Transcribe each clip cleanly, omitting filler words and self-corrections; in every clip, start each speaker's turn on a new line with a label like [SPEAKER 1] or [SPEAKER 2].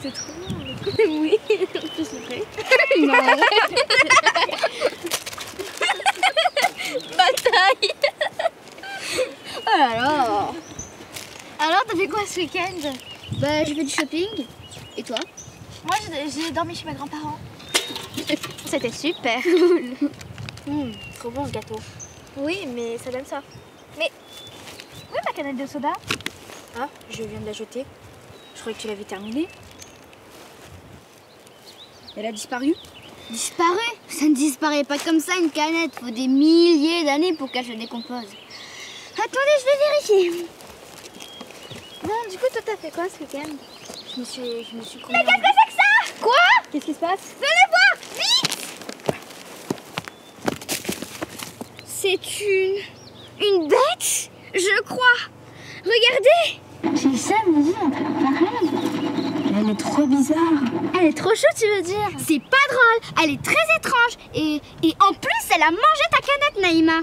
[SPEAKER 1] C'est trop bien. Oui, je suis prêt. Non. Bataille. Oh là là. Alors, t'as fait quoi ce week-end?
[SPEAKER 2] Bah, j'ai fait du shopping. Et toi?
[SPEAKER 1] Moi, j'ai dormi chez mes grands-parents.
[SPEAKER 2] C'était super.
[SPEAKER 1] Trop bon ce gâteau. Oui, mais ça donne ça. Mais où est ma canette de soda? Ah, je viens de la jeter. Je croyais que tu l'avais terminée. Elle a disparu?
[SPEAKER 2] Disparu? Ça ne disparaît pas comme ça, une canette. Faut des milliers d'années pour qu'elle se décompose. Attendez, je vais vérifier.
[SPEAKER 1] Bon, du coup, toi, t'as fait quoi ce week-end? Je me suis promenée.
[SPEAKER 2] Mais qu'est-ce que c'est que ça? Quoi?
[SPEAKER 1] Qu'est-ce qui se passe?
[SPEAKER 2] Venez voir, vite! C'est une bête, je crois. Regardez.
[SPEAKER 1] J'ai jamais vu un truc pareil. Elle est trop bizarre.
[SPEAKER 2] Elle est trop chaude, tu veux dire? C'est pas drôle, elle est très étrange. Et en plus, elle a mangé ta canette, Naïma.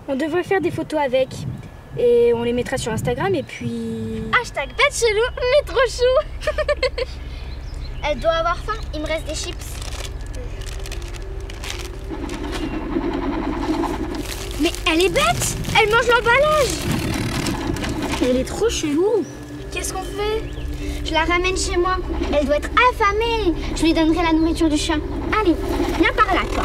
[SPEAKER 1] On devrait faire des photos avec. Et on les mettra sur Instagram et puis...
[SPEAKER 2] Hashtag bête chelou, mais trop chou. Elle doit avoir faim, il me reste des chips. Mais elle est bête, elle mange l'emballage.
[SPEAKER 1] Elle est trop chelou.
[SPEAKER 2] Qu'est-ce qu'on fait? Je la ramène chez moi, elle doit être affamée. Je lui donnerai la nourriture du chat. Allez, viens par là, toi.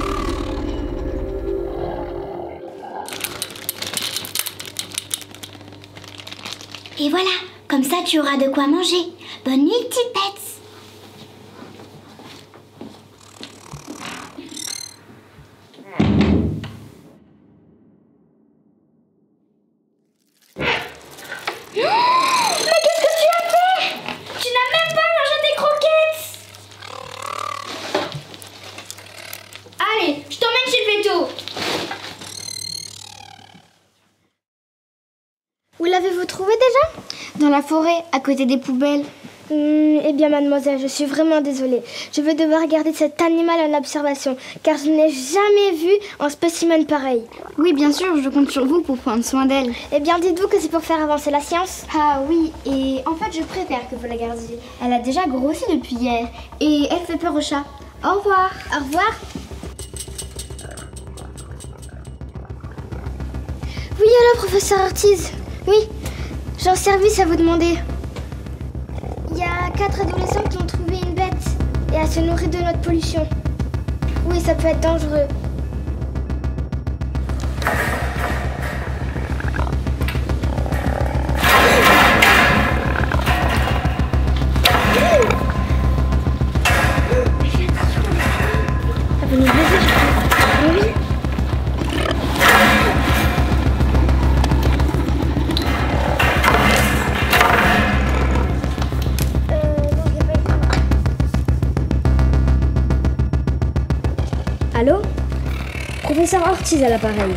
[SPEAKER 3] Et voilà, comme ça tu auras de quoi manger. Bonne nuit, petite bête.
[SPEAKER 2] Où l'avez-vous trouvé déjà? Dans la forêt, à côté des poubelles.
[SPEAKER 4] Eh bien, mademoiselle, je suis vraiment désolée. Je vais devoir garder cet animal en observation, car je n'ai jamais vu un spécimen pareil.
[SPEAKER 2] Oui, bien sûr, je compte sur vous pour prendre soin d'elle.
[SPEAKER 4] Eh bien, dites-vous que c'est pour faire avancer la science.
[SPEAKER 2] Ah oui, et en fait, je préfère que vous la gardiez. Elle a déjà grossi depuis hier, et elle fait peur au chat. Au revoir.
[SPEAKER 4] Au revoir. Oui, alors, professeur Ortiz. Oui, j'ai un service à vous demander. Il y a 4 adolescents qui ont trouvé une bête et elle se nourrit de notre pollution. Oui, ça peut être dangereux. Ça peut nous blesser, je crois. Oui. Allô? Professeur Ortiz à l'appareil.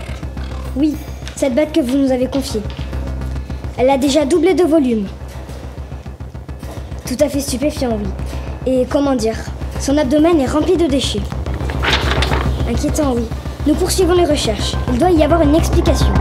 [SPEAKER 4] Oui, cette bête que vous nous avez confiée. Elle a déjà doublé de volume. Tout à fait stupéfiant, oui. Et comment dire, son abdomen est rempli de déchets. Inquiétant, oui. Nous poursuivons les recherches. Il doit y avoir une explication.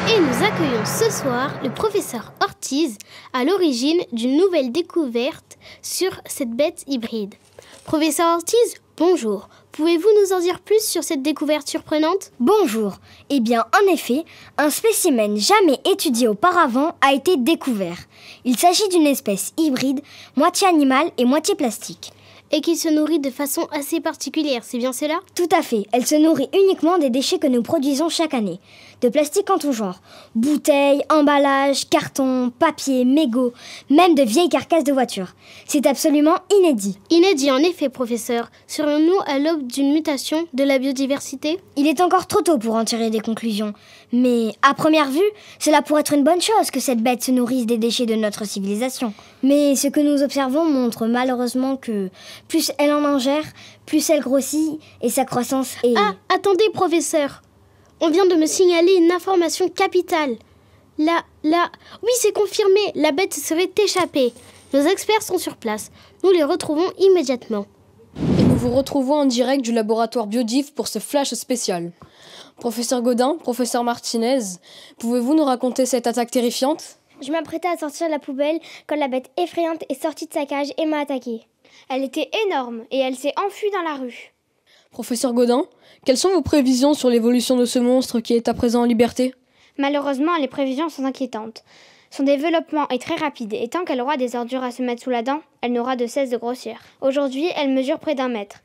[SPEAKER 5] Et nous accueillons ce soir le professeur Ortiz à l'origine d'une nouvelle découverte sur cette bête hybride. Professeur Ortiz, bonjour. Pouvez-vous nous en dire plus sur cette découverte surprenante?
[SPEAKER 4] Bonjour. Eh bien, en effet, un spécimen jamais étudié auparavant a été découvert. Il s'agit d'une espèce hybride, moitié animale et moitié plastique.
[SPEAKER 5] Et qui se nourrit de façon assez particulière, c'est bien cela?
[SPEAKER 4] Tout à fait. Elle se nourrit uniquement des déchets que nous produisons chaque année. De plastique en tout genre. Bouteilles, emballages, cartons, papier, mégots, même de vieilles carcasses de voitures. C'est absolument inédit.
[SPEAKER 5] Inédit en effet, professeur. Serions-nous à l'aube d'une mutation de la biodiversité?
[SPEAKER 4] Il est encore trop tôt pour en tirer des conclusions. Mais à première vue, cela pourrait être une bonne chose que cette bête se nourrisse des déchets de notre civilisation. Mais ce que nous observons montre malheureusement que plus elle en ingère, plus elle grossit et sa croissance est...
[SPEAKER 5] Ah, attendez, professeur. On vient de me signaler une information capitale. Oui, c'est confirmé, la bête serait échappée. Nos experts sont sur place. Nous les retrouvons immédiatement.
[SPEAKER 6] Et nous vous retrouvons en direct du laboratoire Biodiff pour ce flash spécial. Professeur Gaudin, professeur Martinez, pouvez-vous nous raconter cette attaque terrifiante ?
[SPEAKER 7] Je m'apprêtais à sortir de la poubelle quand la bête effrayante est sortie de sa cage et m'a attaquée. Elle était énorme et elle s'est enfuie dans la rue.
[SPEAKER 6] Professeur Gaudin, quelles sont vos prévisions sur l'évolution de ce monstre qui est à présent en liberté ?
[SPEAKER 7] Malheureusement, les prévisions sont inquiétantes. Son développement est très rapide et tant qu'elle aura des ordures à se mettre sous la dent, elle n'aura de cesse de grossir. Aujourd'hui, elle mesure près d'1 mètre.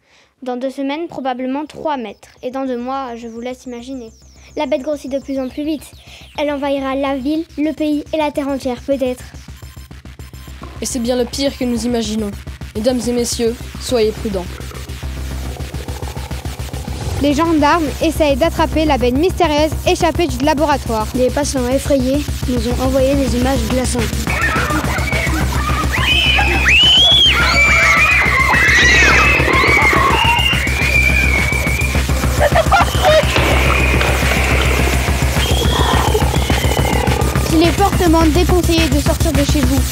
[SPEAKER 7] Dans 2 semaines, probablement 3 mètres. Et dans 2 mois, je vous laisse imaginer.
[SPEAKER 2] La bête grossit de plus en plus vite. Elle envahira la ville, le pays et la terre entière, peut-être.
[SPEAKER 6] Et c'est bien le pire que nous imaginons. Mesdames et messieurs, soyez prudents.
[SPEAKER 8] Les gendarmes essayent d'attraper la bête mystérieuse échappée du laboratoire.
[SPEAKER 2] Les patients effrayés nous ont envoyé des images glaçantes.
[SPEAKER 8] Il est fortement déconseillé de sortir de chez vous.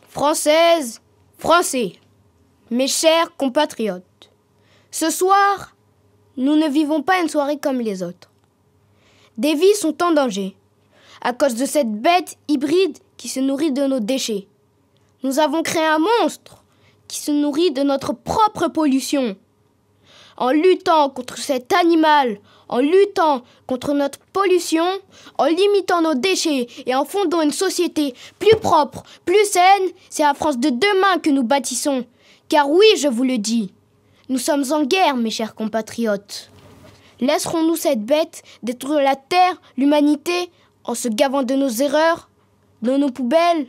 [SPEAKER 9] Françaises, Français, mes chers compatriotes, ce soir, nous ne vivons pas une soirée comme les autres. Des vies sont en danger à cause de cette bête hybride qui se nourrit de nos déchets. Nous avons créé un monstre qui se nourrit de notre propre pollution. En luttant contre cet animal, en luttant contre notre pollution, en limitant nos déchets et en fondant une société plus propre, plus saine, c'est la France de demain que nous bâtissons. Car oui, je vous le dis, nous sommes en guerre, mes chers compatriotes. Laisserons-nous cette bête détruire la terre, l'humanité, en se gavant de nos erreurs, de nos poubelles ?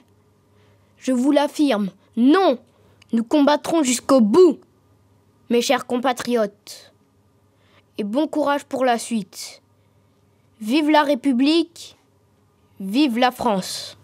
[SPEAKER 9] Je vous l'affirme, non, nous combattrons jusqu'au bout. Mes chers compatriotes, et bon courage pour la suite. Vive la République, vive la France.